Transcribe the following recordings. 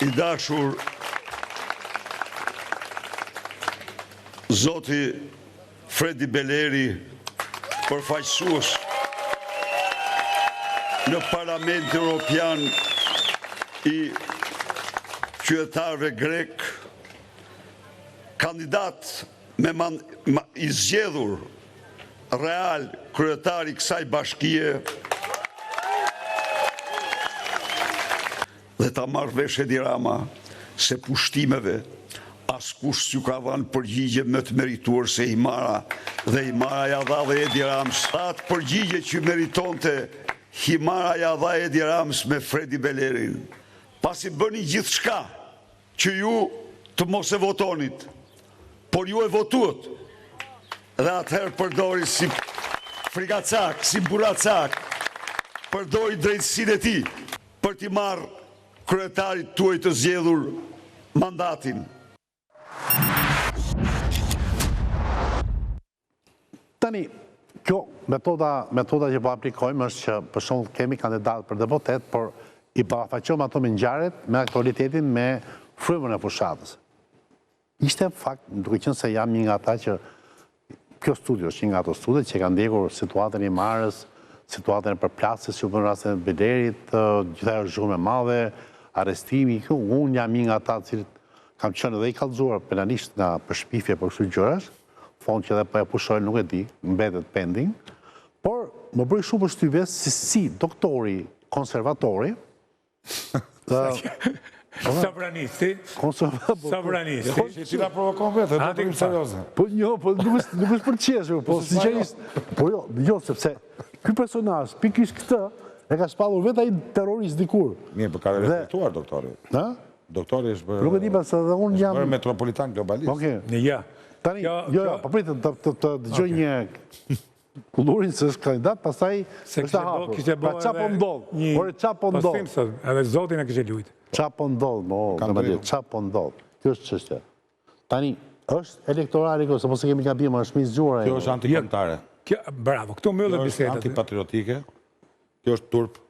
I dashur Zoti Fredi Beleri, përfaqësues në Parlamentin Evropian I qytetarëve grek, kandidat I zgjedhur real kryetari I kësaj bashkie, dhe ta marrë vesh Edi Rama se pushtimeve askush s'ju ka dhënë përgjigje më të merituar se Himara, dhe Himara ja dha dhe Edi Ramës. Atë përgjigje që meritonte Himara ja dha Edi Ramës me Fredi Belerin. Pasi bëni gjithçka që ju të mos e votonit, por ju e votuat, dhe atëherë përdori si frikacak, si buracak, përdori drejtësinë e tij për t'i marrë kryetarit tuaj të zgjedhur mandatin. Tani, kjo metoda që po aplikojmë është që për shembull kemi kandidat për deputet, por I parafaqojmë ato me ngjarjet, me aktualitetin, me frymën e fushatës. Ishte fakt, duke qenë se jam një nga ata që kjo studio është një nga ato studiet që ka ndjekur situatën I Marës, situatën e përplasjes që bën rastin e Belerit, gjithaj është zhurmë e madhe, arrestimi, unë jam një nga ata që kam qenë edhe I kallëzuar penalisht nga përshpifje për këto gjërash, fond që edhe po e pushojnë nuk e di, mbetet pending, por më bëri shumë përshtypje si doktori konservatori Sovranisti. Sovranisti. Ti la provokon vetë, do të bëjmë serioze. Po jo, po nuk është për qeshur, po sinqerisht, po jo, sepse ky personazh pikërisht këtë e ka shpallur vetë ai terrorist dikur. Mirë, po ka reflektuar doktori. Ha? Doktori është bërë. Nuk e di pas edhe unë jam bërë metropolitan globalist. Okej. Ja. Tani, jo, po pritet të dëgjoj një kullurin se është kandidat, pastaj është hapur. Pra qa po ndodh? Por qa po ndodh? Edhe Zotin e kishte luajtur. Qa po ndodh? Qa po ndodh? Kjo është çështja. Tani, është elektorali kjo, sepse kemi gabim, është mizgjuar. Kjo është antikombëtare. Bravo, këtu mbyllet biseda. Kjo është antipatriotike. Kjo është turp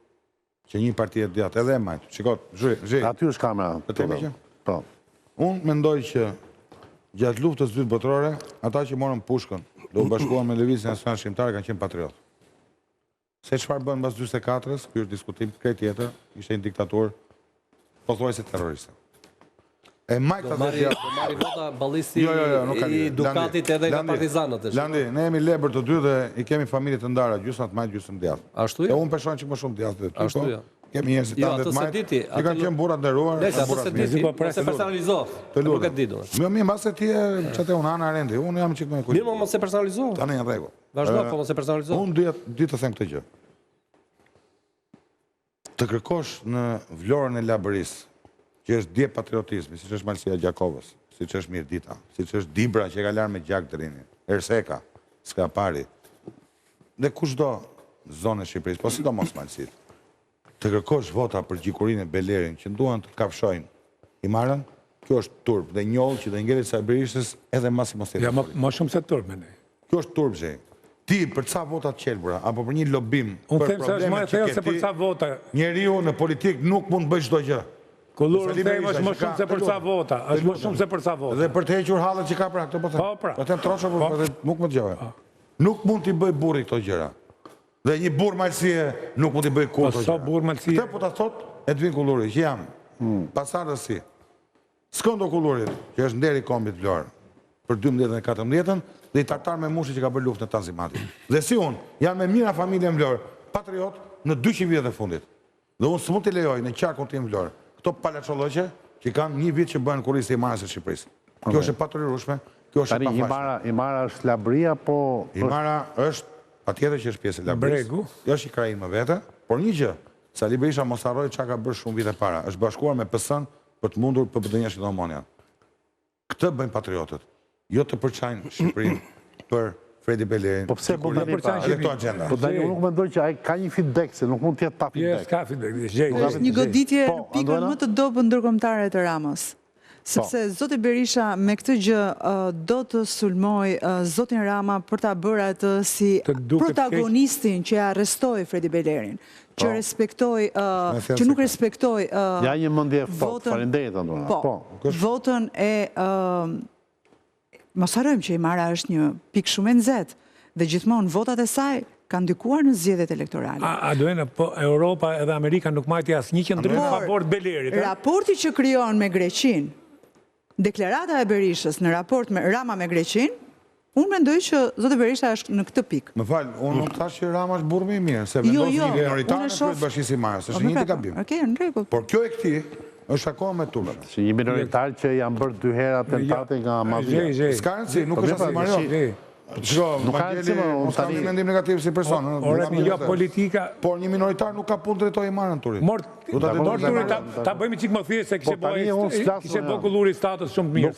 që një parti e djatë edhe e majt. Shikot, zhej. Aty është kamera. Po. Unë mendoj që gjatë luftës së dytë botërore, ata që morën pushkën, do u bashkuan me Lëvizjen Nacionale Shqiptare kanë qenë patriot. Se çfarë bën mbas 44-s, ky është diskutim krejt tjetër, ishte një diktaturë pothuajse terroriste. E majtë atë gjë. Do marri vota ballisti I Dukatit edhe nga partizanët. Landi, ne jemi lebër të dy dhe I kemi familje të ndara, gjysmë të majtë, gjysmë djathtë. Ashtu jo? E unë peshon që më shumë djathtë. Ashtu jo. Kemi njerëz që kanë të majtë, që kanë qenë burra nderuar, burra të mirë. Mos e personalizo. Nuk e di domun. Mirë, mbas se ti çate unë Ana Arendi, unë jam çik më kujt. Mirë, mos e personalizo. Tani në rregull. Vazhdo, po mos e personalizo. Unë di të them këtë gjë. Të kërkosh në vlorën e labërisë, që është dje patriotizmi, siç është Malsia Gjakovës, siç është Mirdita, siç është Dibra që ka larë me gjak Drini, Erseka, Skapari, dhe kushdo zonë e Shqipërisë, po sidomos Malsit. Të kërkosh vota për gjikurinë e Belerin që duan të kafshojnë Himarën, kjo është turp dhe njollë që dhe ngelit sa Berishës edhe Massimo Stefani. Ja, më shumë se turp me ne. Kjo është turp, zhe. Ti për ca vota të qelbura, apo për një lobim, unë them se është më e thellë se për ca vota. Njeriu në politik nuk mund të bëjë çdo gjë. Kulluri them është më shumë se për ca vota, është më shumë se për ca vota. Dhe për të hequr hallet që ka pra këtë po them. Po them trosha por nuk më dëgjoj. Nuk mund t'i bëj burri këto gjëra. Dhe një burr malësie nuk mund t'i bëj kurrë. Po sa burr malësie? Këtë po ta thot Edvin Kulluri, që jam pasardhësi. Skëndo Kullurit, që është nderi kombit Vlorë për 12 dhe 14 dhe I tartar me mushi që ka bërë luftën e Tanzimatit. Dhe si unë, jam me mira familje në Vlorë, patriot në 200 vjet e fundit. Dhe unë s'mund t'i lejoj në qarkun tim Vlorë këto palaçolloqe që kanë një vit që bëhen kurristi I Marës së Shqipërisë. Kjo është e patriotshme, kjo është e pafashme. Imara është labria, po Imara është patjetër që është pjesë e labrisë. Është I krahin më vete, por një gjë, Sali Berisha mos harroj çka ka bërë shumë vite para. Është bashkuar me PS-n për të mundur PPD-n Domonian. Këtë bëjnë patriotët. Jo të përçajnë Shqipërinë për Fredi Belerin. Po pse bën këto agenda? Po tani nuk mendoj që ai ka një feedback, se nuk mund të jetë pa feedback. Ka feedback. Është një goditje në pikën më të dobët ndërkombëtare të Ramës. Sepse zoti Berisha me këtë gjë do të sulmoj zotin Rama për ta bërë atë si protagonistin që arrestoi Fredi Belerin, që respektoi, që nuk respektoi ja një mendje fort, faleminderit Andona. Po, votën e mos harrojmë që Imara është një pikë shumë e nxehtë dhe gjithmonë votat e saj kanë ndikuar në zgjedhjet elektorale. Duena, po Europa edhe Amerika nuk majti asnjë qendrim në favor të Belerit. Raporti që krijon me Greqinë, deklarata e Berishës në raport me Rama me Greqinë, unë mendoj që zoti Berisha është në këtë pikë. Më fal, unë nuk thash që Rama është burr më i mirë, se vendos një minoritar në Kryebashkisë Imarës, është një gabim. Okej, në rregull. Por kjo e këtij është akoma me turpë. Si një minoritar që janë bërë 2 herë atentate nga mafia. S'ka rëndësi, nuk është as Marion. Nuk ka rëndësi, unë tani mendim negativ si person. Ora, jo politika. Por një minoritar nuk ka punë drejtoj Imarën Turi. Mort Turi ta bëjmë çik më thjesht se kishte bë kulluri status shumë të mirë.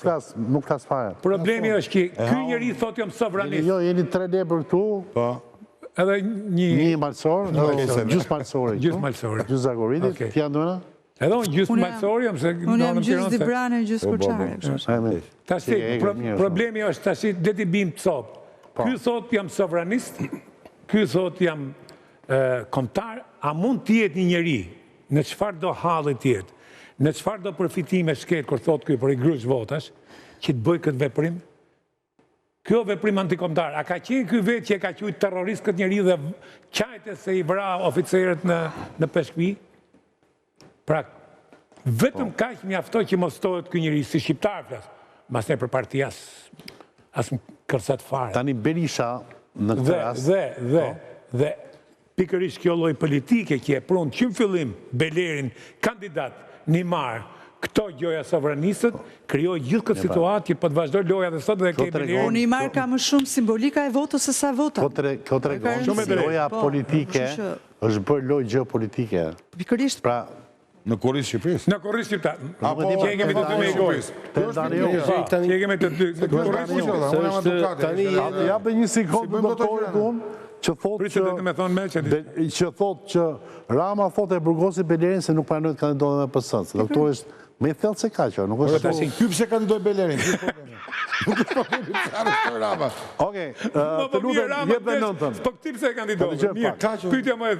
Nuk flas fare. Problemi është që ky njeri thotë jam sovranist. Jo, jeni 3 lebër këtu. Po. Edhe një malsor, gjysmë malsore. Gjysmë malsore. Gjysmë Zagoritit, ti Andona? Edhe unë gjysmë malsori, se unë jam gjysmë Dibrane, gjysmë Korçare. Tashi, problemi është tashi le të bim cop. Ky thot jam sovranist, ky thot jam kombëtar, a mund të jetë një njeri në çfarë do halli të jetë, në çfarë do përfitime shket kur thot ky për i grush votash, që të bëj këtë veprim? Kjo veprim antikombëtar, a ka qenë ky vetë që e ka quajtur terrorist këtë njeri dhe qajte se i vra oficerët në Peshkvi? Pra, vetëm kaq mjaftoi që mos tohet ky njeri si shqiptar flas, mas ne për parti as kërcet fare. Tani Berisha në këtë rast. Dhe pikërisht kjo lloj politike që e pron që në fillim Belerin kandidat në Imar, këto gjoja sovranistët krijoi gjithë këtë situatë që po të vazhdoj loja dhe sot dhe ke Belerin. Unë Imar ka më shumë simbolika e votës se sa vota. Kjo tregon se loja politike është bërë lojë geopolitike. Pikërisht. Pra, në korrisë Shqipërisë. Në korrisë Shqipërisë. Apo që kemi të dy me gojë. Që kemi të dy. Tani japë një sekondë doktorit unë që thotë që Rama thotë e burgosi Belerin se nuk pranojnë të kandidohet me PS. Doktori është me thellë se ka që, nuk është. Ky pse kandidoi Belerin? Nuk është problemi për Rama. Okej, të lutem jep me nëntën. Po këti pse kandidoi? Mirë, pyetja më e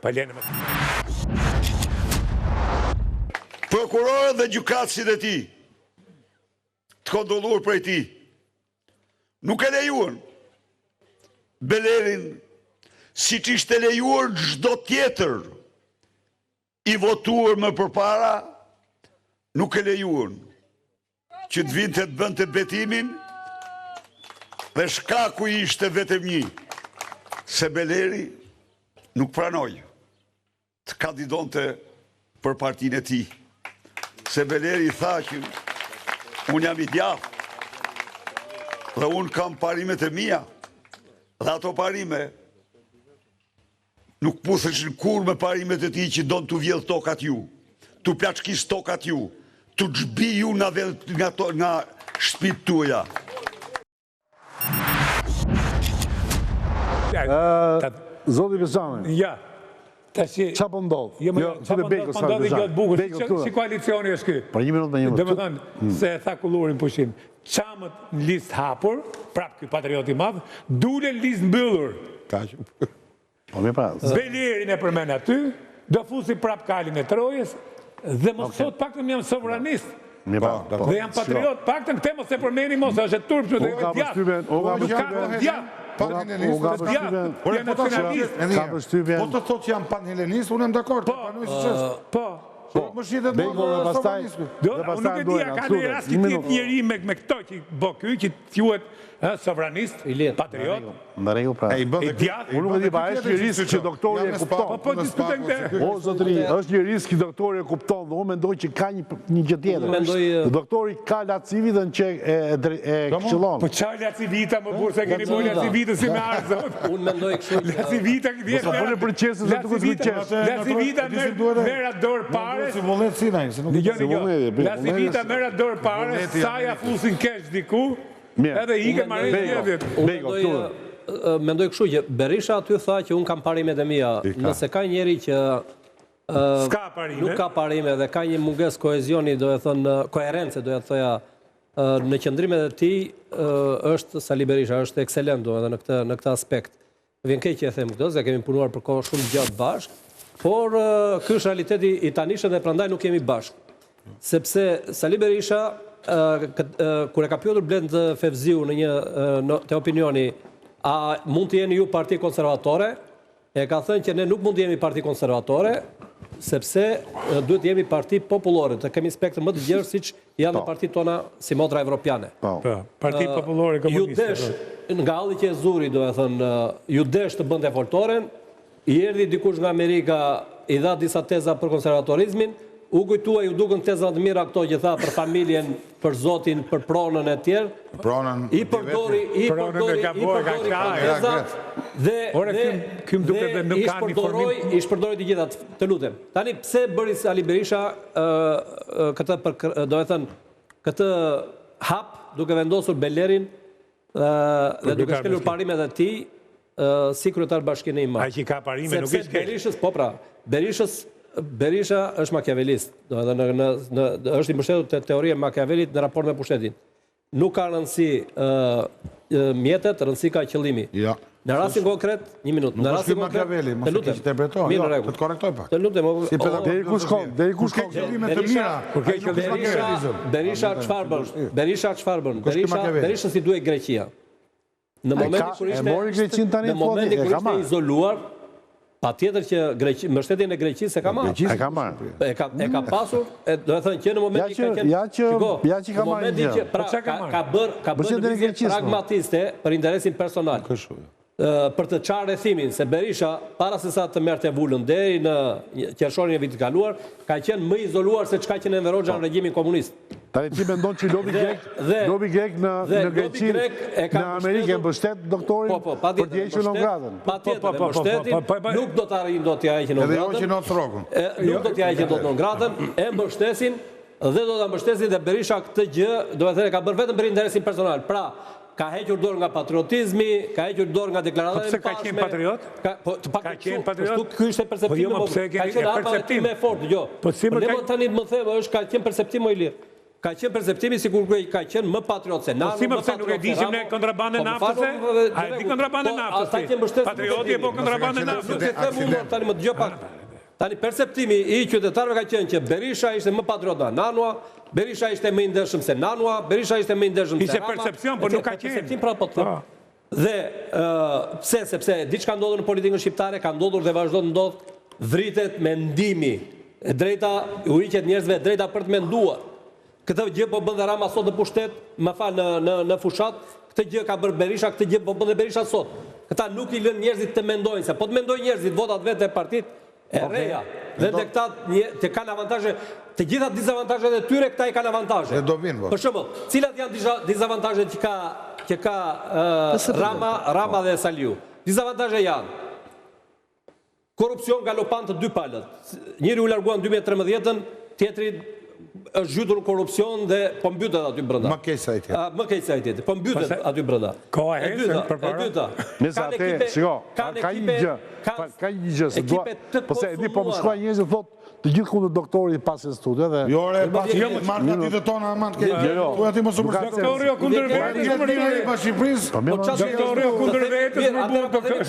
pa lenë më. Prokurorët dhe gjykatësit e tij, të kontrolluar prej tij, nuk e lejuan Belerin siç ishte lejuar çdo tjetër i votuar më përpara, nuk e lejuan që të vinte të bënte betimin dhe shkaku ishte vetëm një, se Beleri nuk pranoi të kandidonte për partinë e tij. Se Beleri tha që unë jam i djathtë dhe unë kam parimet e mia dhe ato parime nuk putheshin kur me parimet e tij që don t'u vjedh tokat ju, t'u plaçkis tokat ju, t'u xhbi ju nga shtëpitë tuaja. Zoti Besani. Ja. Qa po ndodh? Qa po ndodh i gjatë bukur? Si koalicioni është ky? Për një minutë. Dhe më thënë, se e tha kullurin pushim, qamët në listë hapur, prap ky patrioti madh, dule në listë mbyllur. Belerin e përmen aty, do fusi prap kalin e Trojës, dhe më thot pak të më jam sovranist. Dhe jam patriot, pak të në këtë mos e përmeni mos, është e turpë që dhe e djatë. Po të thot që jam pan-helenist, unë jam dakord. Po. Më shitet më sovranist. Unë nuk e dia, ka një rast që tjetë njeri me këto që bo ky, që t'juhet sovranist, patriot. Në rregull pra. Unë nuk e di, pa është një risk që doktori e kupton. O, zotëri, është një risk që doktori e kupton dhe unë mendoj që ka një gjë tjetër. Doktori ka lacivi dhe në që e këshillon. Po qa lacivita më burë, se keni bojë lacivita si me arzë. Unë mendoj kështu. Lacivita këtë jetë. Mos për qesë se duket me qesë. Lacivita mera dorë pare. Lacivita mera dorë pare, sa ja fusin kesh diku. Edhe i ke marrë mendoj kështu që Berisha aty tha që unë kam parimet e mia. Nëse ka njeri që S'ka parime. Nuk ka parime dhe ka një munges kohezioni, do e thënë, koherence, do e thoja, në qëndrimet e tij është Sali Berisha, është ekselent do edhe në këtë aspekt. Vjen keq që e them këtë, se kemi punuar për kohë shumë gjatë bashkë, por ky është realiteti i tanishëm dhe prandaj nuk jemi bashkë. Sepse Sali Berisha, kur e ka pyetur Blend Fevziu te opinioni, a mund të jeni ju parti konservatore? E ka thënë që ne nuk mund të jemi parti konservatore, sepse duhet të jemi parti popullore, të kemi spektër më të gjerë siç janë partitë tona si motra evropiane. Parti popullore komuniste. Ju desh nga halli që e zuri, do e thënë, ju desh të bënte foltoren, i erdhi dikush nga Amerika, i dha disa teza për konservatorizmin, u kujtua ju dukën teza të mira këto që tha për familjen, për zotin, për pronën e tjerë. Pronën i përdori tezat dhe i shpërdori të gjitha, të lutem. Tani pse bëri Sali Berisha këtë hap duke vendosur Belerin dhe duke shkelur parimet e tij si kryetar bashkinë i madh. Ai që ka parime nuk ishte Berishës, po pra, Berisha është makiavelist, është i mbështetur te teoria e Machiavellit në raport me pushtetin. Nuk ka rëndësi mjetet, rëndësi ka qëllimi. Në rastin konkret, një minutë. Në rastin konkret, të lutem. Të korrektoj pak. Të lutem. Deri ku shkon? Qëllime të mira. Berisha çfarë bën? Berisha si duhet Greqia. Në momentin kur ishte izoluar, patjetër që mbështetjen e Greqisë e ka marrë. E ka pasur, do të thënë që në momentin ka marrë. Ka bërë lëvizje pragmatiste për interesin personal. Për të çarë rrethimin se Berisha para se sa të merrte vulën deri në qershorin e vitit kaluar, ka qenë më izoluar se çka që në Enver Hoxha në regjimin komunist. Tani ti mendon që lobi grek në Greqi, në Amerikë mbështet doktorin për të hequr Nongradën. Patjetër, mbështetin, nuk do të arrijnë dot t'ia heqin Nongradën. Edhe jo që në Trokun. Nuk do t'ia heqin dot Nongradën, e mbështesin dhe do ta mbështesin dhe Berisha këtë gjë, do të thënë ka bërë vetëm për interesin personal. Pra, ka hequr dorë nga patriotizmi, ka hequr dorë nga deklaratat e pashme. Pse ka qenë patriot? Ka qenë patriot? Ky ishte perceptimi ka qenë perceptim më fort, jo. Po ne tani më thënë është ka qenë perceptim më i lirë. Ka qenë perceptimi sikur ka qenë më patriot se na. Po si më pse nuk e dishim ne kontrabandën e naftës? A e di kontrabandën e naftës? Patrioti apo kontrabandën e naftës? Tani më dëgjoj pak. Tani perceptimi i qytetarëve ka qenë që Berisha ishte më patriot nga Nanua, Berisha ishte më i ndershëm se Nanua, Berisha ishte më i ndershëm se Rama. Ishte percepcion, por nuk ka qenë. Perceptim pra po të them. Dhe pse sepse diçka ndodhur në politikën shqiptare, ka ndodhur dhe vazhdo të ndodh, vritet mendimi. E drejta u hiqet njerëzve drejta për të menduar. Këtë gjë po bën dhe Rama sot në pushtet, më fal në fushat, këtë gjë ka bërë Berisha, këtë gjë po bën dhe Berisha sot. Këta nuk i lën njerëzit të mendojnë, se po të mendojnë njerëzit votat vetë e partit e reja. Dhe të këta të kanë avantazhe, të gjitha dizavantazhet e tyre këta i kanë avantazhe. Për shembull, cilat janë dizavantazhet që ka Rama dhe Saliu? Dizavantazhe janë korrupsion galopant të dy palët. Njëri u larguan 2013-ën, tjetri është zhytur në korrupsion dhe po mbytet aty brenda. Më keq se ai tjetri. Më keq se ai tjetri. Po mbytet aty brenda. Koha e dyta. Ka një gjë, se dua, po se di po më shkruaj njerëz që thotë të gjithë kundër doktorit pas e studio dhe jo re pas marka ditët tona aman ke tu aty mos u përshtat doktori kundër vetë pas Shqipërisë doktori kundër vetes më bën doktor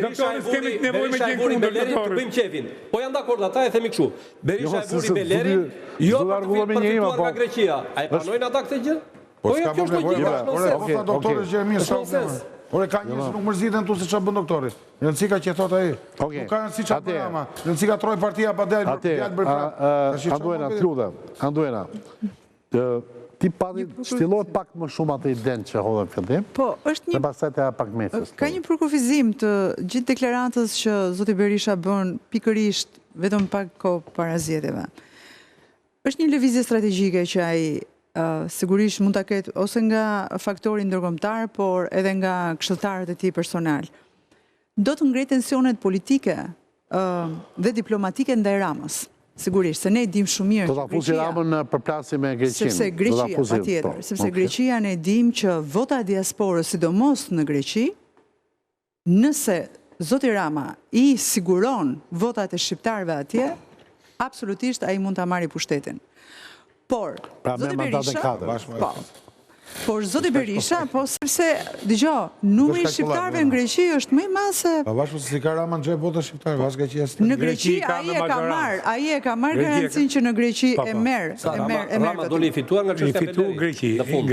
doktori kemi nevojë me gjë kundër doktorit bëjmë qefin po janë dakord ata e themi kështu Berisha e vuri Belerin jo për nga Greqia a e pranojnë ata këtë gjë po s'ka nevojë ore doktori Gjermi Ore ka njësë nuk mërzitën tu se që bën doktori. Rëndësi ka që thot aji. Nuk ka rëndësi që bën Rama. Rëndësi ka troj partia pa djallë bërë Anduena, ti pati shtilohet pak më shumë atë i den që hodhe në fillim. Po, është një... Dhe pasaj të pak mesës. Ka një përkufizim të gjithë deklaratës që Zoti Berisha bën pikërisht vetëm pak kohë para zgjedhjeve. Është një lëvizje strategjike që ai sigurisht mund ta ketë ose nga faktori ndërkombëtar, por edhe nga këshilltarët e tij personal. Do të ngrej tensionet politike dhe diplomatike ndaj Ramës. Sigurisht, se ne dim shumë mirë. Do ta fusi Ramën në përplasje me Greqinë. Sepse Greqia, patjetër, sepse Greqia ne dim që vota e diasporës, sidomos në Greqi, nëse Zoti Rama i siguron votat e shqiptarëve atje, absolutisht ai mund ta marrë pushtetin. Por zoti Berisha, por zoti Berisha, po sepse dëgjoj, numri i shqiptarëve në Greqi është më i madh se bashkë se si ka Rama xhep vota shqiptare, bashkë që është. Në Greqi ai e ka marr garancinë që në Greqi e merr. Rama doli fituar nga çështja e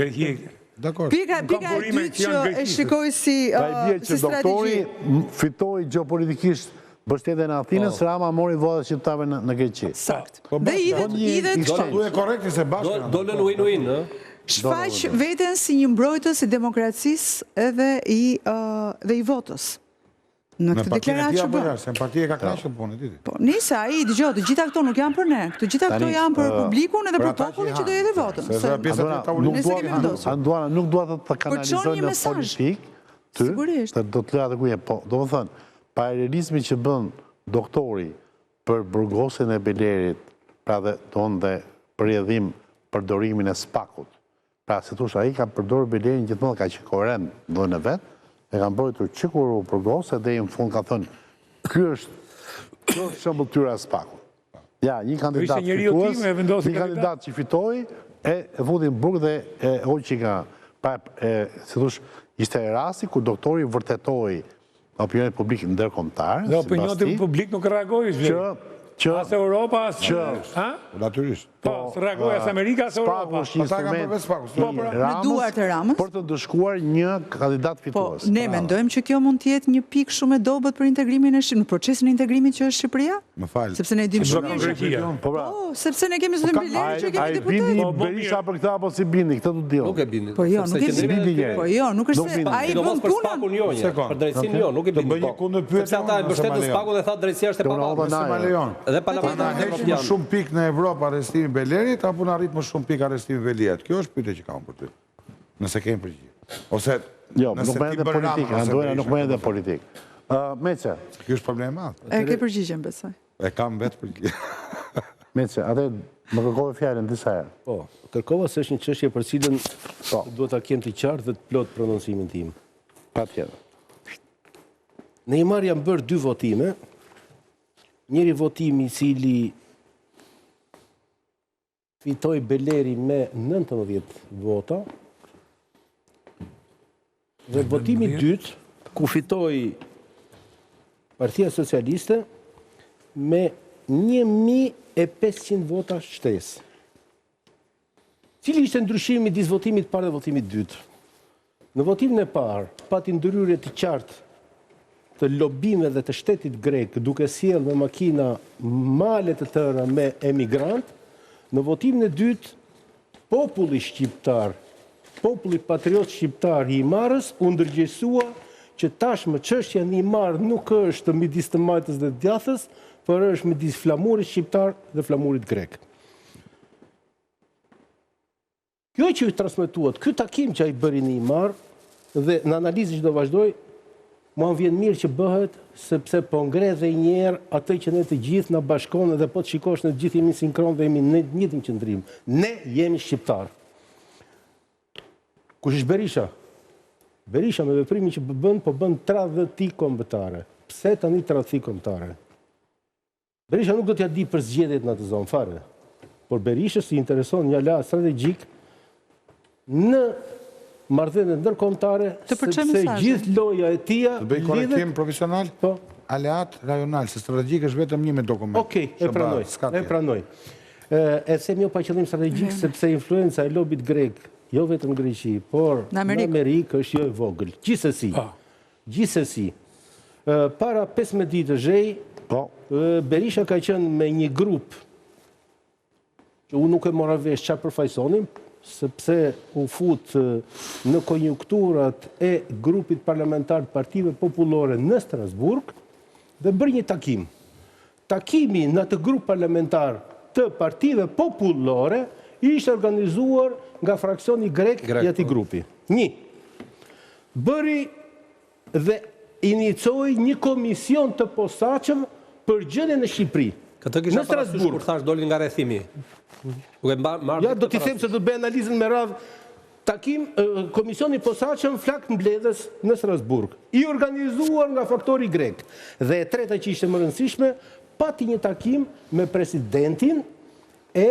Greqi. Dakor. Pika e dytë që e shikoj si doktori fitoi geopolitikisht mbështetjen e Athinës, Rama mori votat shqiptarëve në Greqi. Sakt. Dhe idhet duhet korrekti se bashkë. Dolën win-win, ë? Shfaq veten si një mbrojtës i demokracisë edhe i votës. Në këtë deklaratë që bën. Se partia ka krahasur punën e tij. Po, nisa ai dëgjoj, të gjitha këto nuk janë për ne. Të gjitha këto janë për publikun edhe për popullin që do jetë votën. Anduana nuk dua të kanalizoj në politik. Sigurisht. Do të lëra të kujë, po, domethënë, paralelizmi që bën doktori për burgosin e Belerit, pra dhe tonë dhe përjedhim përdorimin e spakut. Pra, se thush, ai ka përdorur Belerin gjithmonë ka qenë koherent dhënë vet, e ka mbrojtur që kur u burgos dhe në fund ka thënë, ky është shëmbëltyra e spakut. Ja, një kandidat fitues, një kandidat që fitoi e futin burg dhe hoqi nga, se thush, ishte rasti ku doktori vërtetoi opinionin publik ndërkombëtar. Dhe opinioni publik nuk reagoi as Europa, as... Natyrisht. Po, së reagoj as Amerika, as Europa. Ata kanë përveç Ramës për të ndëshkuar një kandidat fitues. Po, ne mendojmë që kjo mund të jetë një pikë shumë e dobët për integrimin në procesin e integrimit që është Shqipëria? Më fal. Sepse ne dimë shumë mirë. Po, sepse ne kemi zotin Beleri që kemi deputet. Ai bindi Berisha për këtë apo si bindi, këtë do të diu. Nuk e bindi. Po jo, nuk e bindi. Po jo, nuk është se ai bën punën. Për drejtsinë jo, nuk e bindi. Sepse ata e mbështetën spakun dhe tha drejtësia është e pavarur. Dhe parlamentarët më shumë pikë në Evropë arrestimi Belerit apo në arrit më shumë pikë arrestimi Veliet. Kjo është pyetje që kam për ty. Nëse kemi përgjigje. Ose jo, nuk më edhe politikë, Anduana nuk më edhe politikë. Meçe. Ky është problem i madh. E ke përgjigjen besoj. E kam vetë përgjigje. Meçe, atë më kërkove fjalën disa herë. Po, kërkova se është një çështje për cilën duhet ta kem të qartë dhe të plot prononcimin tim. Patjetër. Në Imar janë bërë 2 votime. Njëri votimi i cili fitoi Beleri me 19 vota, dhe votimi i dytë, ku fitoi Partia Socialiste me 1500 vota shtesë. Cili ishte ndryshimi midis votimit të parë dhe votimit të dytë? Në votimin e parë, pati ndryrje të qartë të lobime dhe të shtetit grek, duke sjellë me makina male të tëra me emigrant. Në votimin e dytë, populli shqiptar, populli patriot shqiptar i Imarës u ndërgjegjësua që tashmë çështja në Imar nuk është midis të majtës dhe djathës, por është midis flamurit shqiptar dhe flamurit grek. Kjo që i transmetuat, ky takim që ai bëri në Imar dhe në analizën që do vazhdoj, mua më vjen mirë që bëhet, sepse po ngre dhe njerë atë që ne të gjithë në bashkon dhe po të shikosh në gjithë jemi sinkron dhe jemi në njëtin qëndrim. Ne jemi shqiptar. Kush është Berisha? Berisha me veprimin që bën, po bën tradhti kombëtare. Pse tani tradhti kombëtare? Berisha nuk do t'ja di për zgjedhjet në atë zonë fare. Por Berisha si intereson një aleat strategjik në marrëdhënie ndërkombëtare, sepse gjithë loja e tia lidhet... Bëj korrektim profesional? Po. Aleat rajonal, se strategjik është vetëm një me dokument. Okej, e pranoj. E them jo pa qëllim strategjik, sepse influenca e lobit grek, jo vetëm në Greqi, por në Amerikë është jo e vogël. Gjithsesi, para 15 ditë zhej, Berisha ka qenë me një grup, që unë nuk e mora vesh çfarë përfaqësonin, sepse u fut në konjunkturat e grupit parlamentar të Partive Popullore në Strasburg dhe bërë një takim. Takimi në atë grup parlamentar të Partive Popullore ishte organizuar nga fraksioni grek i atij grupi. Bëri dhe inicoi një komision të posaçëm për gjendjen në Shqipëri. Këtë kisha parasysh kur thash dolin nga rrethimi. Ja, do t'i them se do bëj analizën me radhë. Takim, komisioni posaçëm flak mbledhës në Strasburg, i organizuar nga faktori grek. Dhe e treta që ishte më rëndësishme, pati një takim me presidentin e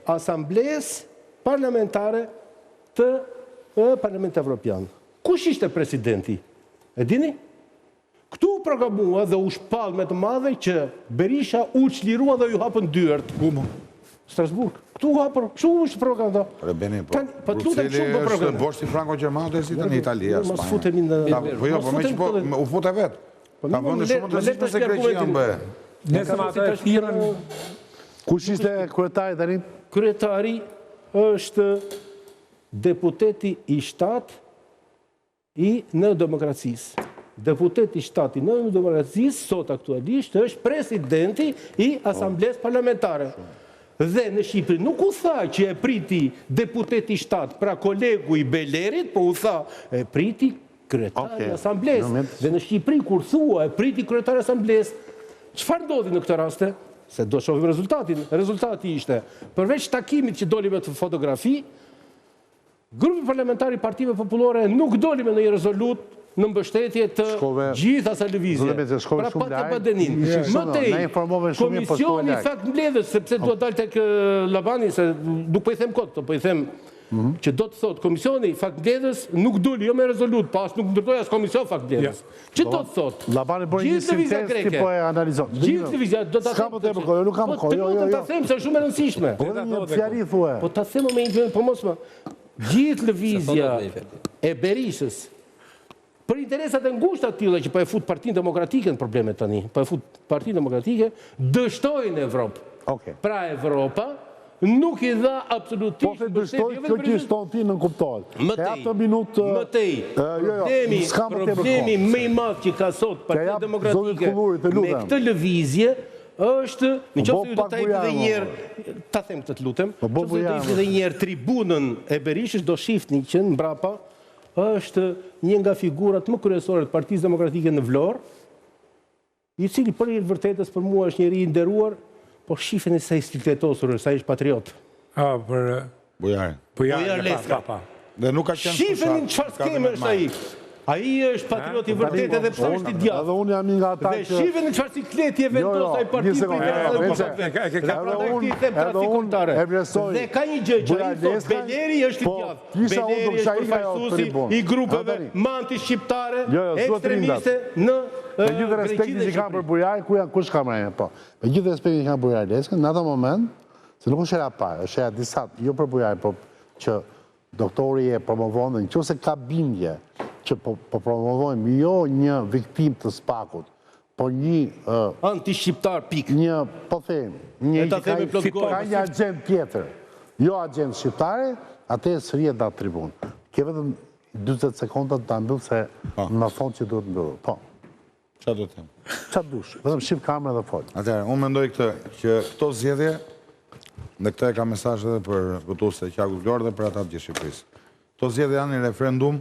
Asamblesë Parlamentare të Parlamentit Evropian. Kush ishte presidenti? E dini? Këtu u programua dhe u shpall me të madhe që Berisha u çlirua dhe ju hapën dyert. Kumo? Strasburg. Këtu u hapër, kështu është propaganda. Rebeni, Po lutem shumë për propaganda. Boshti Franco-Gjermanët e si të në Italia, Mos Spanja. futemi në... Po jo, po me që po, u fut e vetë. Ta vëndë shumë të zishme se Greqia më bëhe. Nesëm atë e thirën... Kush ishte kryetari tani? Kryetari është deputeti i shtatë i neodemokracisë. Deputeti i shtatë i neodemokracisë, sot aktualisht, është presidenti i Asamblesë Parlamentare. Dhe në Shqipëri nuk u tha që e priti deputeti i shtatë, pra kolegu i Belerit, po u tha e priti kryetari i Asamblesë. Dhe në Shqipëri kur thua e priti kryetari i Asamblesë, çfarë ndodhi në këtë raste? Se do shohim rezultatin. Rezultati ishte, përveç takimit që doli me të fotografi, grupi parlamentari i Partive Popullore nuk doli me në një rezolut në mbështetje të gjitha sa lëvizje. Pra pa të badenin. Mëtej, komisioni fakt mbledhës, sepse do dalë tek Labani, se nuk po i them kot, po i them që do të thot, komisioni fakt mbledhës nuk doli, jo me rezolut, pas nuk ndërtoj as komision fakt mbledhës. Që do të thot? Labani bërë një sintez ti po e analizon. Gjithë lëvizja, do ta them. Nuk kam kohë, jo. Do ta them se është shumë e rëndësishme. Po një fjali thua. Po ta them me një po mos më. Gjithë lëvizja e Berishës për interesat e ngushta të tilla që po e fut Partinë Demokratike në probleme tani, po e fut Partinë Demokratike, dështojnë Evropë. Pra Evropa nuk i dha absolutisht... Po se dështoj, kjo që shton ti në kuptohet. Mëtej, problemi më i madh që ka sot Partia Demokratike me këtë lëvizje është, në qoftë ju do ta jepni edhe një herë, ta them këtë të lutem, nëse do ta jepni edhe një herë tribunën e Berishës, do shihni që mbrapa është një nga figurat më kryesore të Partisë Demokratike në Vlorë, i cili për i vërtetës për mua është njeri i nderuar, po shifeni sa i stiltetosur, sa i është patriot. Për... Bujar Leska. Dhe nuk ka qenë shifeni në çfarë skeme është ai. Ai është patriot i vërtet edhe pse është i djathtë. Edhe unë jam nga ata që... Dhe shifeni në çfarë sikleti e vendos ai partia dhe ka një gjë që ai thot, Beleri është i djathtë. Beleri është përfaqësuesi i grupeve anti-shqiptare, ekstremiste në me gjithë respektin që kam për Bujar, kush kam rejnë, po. Me gjithë respektin që kam Bujar Leskën, në atë moment, se nuk është era parë, është era disat, jo për Bujar, po që doktori e promovon, në që se ka bindje, që po promovojmë jo një viktim të spakut, po një... Anti-shqiptar, pik. Një, po them, ka një agent tjetër, jo agent shqiptare, atë e sërjet da tribunë. Ke vetëm 20 sekundat të mbyllë se në fond që duhet mbyllë. Po. Qa do të them? Qa dush? Vetëm shqip kamerë dhe folë. Atëherë, unë mendoj këtë, që këto zgjedhje, dhe këtë e ka mesazh edhe për votuesit e Qagut Vlorë dhe për ata të gjithë Shqipërisë. Këto zgjedhje janë një referendum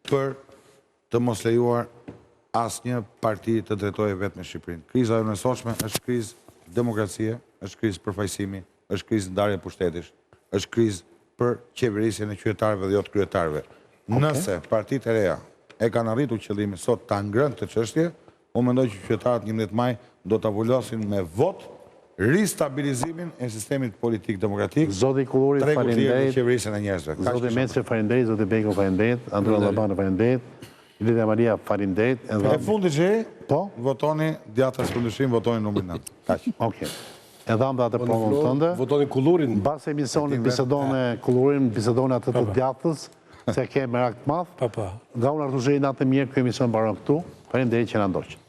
për të mos lejuar asnjë parti të drejtojë vetëm me Shqipërinë. Kriza e sotshme është krizë demokracie, është krizë përfaqësimi, është krizë ndarje pushtetish, është krizë për qeverisjen e qytetarëve dhe jo të kryetarëve. Nëse partitë e reja e kanë arritur qëllimin sot ta ngrënë këtë çështje, unë mendoj që qytetarët 11 maj do ta vullosin me vot ristabilizimin e sistemit politik demokratik. Zoti Kullurit, faleminderit. Qeverisjen e njerëzve. Zoti Meçi, faleminderit. Zoti Beko, faleminderit. Andrea Labani, faleminderit. Lidja Maria, faleminderit. E fundi që votoni djatës për ndryshim, votoni numrin 9. Kaq. Okej. E dham dhe atë pronën tënde. Votoni Kullurin. Bas emisionit bisedone Kullurin, bisedone atë të djatës, se ke merak të madh. Nga unë Artur Zhej, natë mirë, kjo emision baron këtu. Faleminderit që na ndoq.